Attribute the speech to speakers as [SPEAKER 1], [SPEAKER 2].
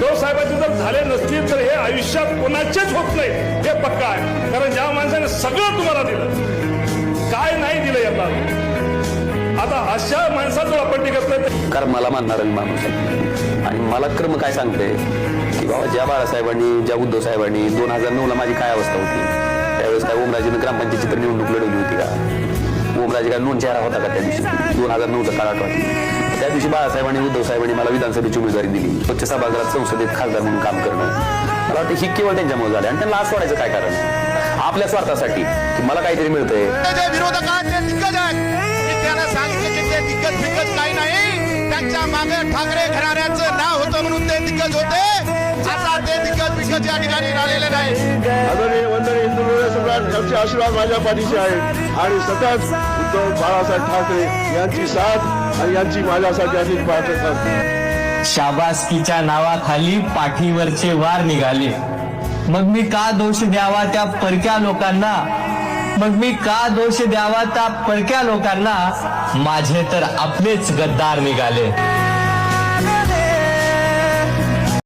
[SPEAKER 1] उद्धव साहेबांचे जर झाले नसतील तर हे आयुष्यात कोणाचेच होत नाही हे पक्का आहे. कारण ज्या माणसाने सगळं तुम्हाला दिलं, काय नाही दिलं याला. आता अशा माणसाचं आपण टिकत नाही.
[SPEAKER 2] कारण मला मानणारा माणूस आहे आणि मला कर्म काय सांगते की बाबा ज्या बाळासाहेबांनी, ज्या उद्धव साहेबांनी 2009ला माझी काय अवस्था होती, त्यावेळेस काय ओमराजेनं ग्रामपंचायतीची तर निवडणूक लढवली होती का? ओमराजे काय नोंद चेहरा होता का त्या दिवशी? 2009चा काळ आठवत. त्या दिवशी बाळासाहेबांनी, उद्धव साहेबांनी मला विधानसभेची उमेदवारी दिली. स्वच्छ सभागृहात संसदेत खासदार म्हणून काम करणं, मला वाटतं ही केवळ त्यांच्यामुळे झाले. आणि त्यांना आज सोडायचं काय कारण? आपल्या स्वार्थासाठी की मला काहीतरी मिळतंय.
[SPEAKER 3] विरोधकांचे दिग्गज आहेत, त्यांना सांगितलं की ते दिग्गज दिग्गज काही नाही, त्यांच्या मागे ठाकरे घराण्याचं नाव होतं म्हणून ते दिग्गज होते. आता ते दिग्गज दिग्गज या ठिकाणी राहिलेले नाही.
[SPEAKER 1] आदरणीय वंदनीय हिंदू सम्राट यांचे आशीर्वाद माझ्या पाठीशी आहेत आणि सतत उद्धव बाळासाहेब ठाकरे यांची साथ आणि यांची माझ्यासाठी अनेक पाठवतात.
[SPEAKER 4] शाबासकीच्या नावाखाली पाठीवरचे वार निघाले. मग मी का दोष द्यावा त्या परक्या लोकांना? मग मी का दोष द्यावा त्या परक्या लोकांना? माझे तर आपलेच गद्दार निघाले.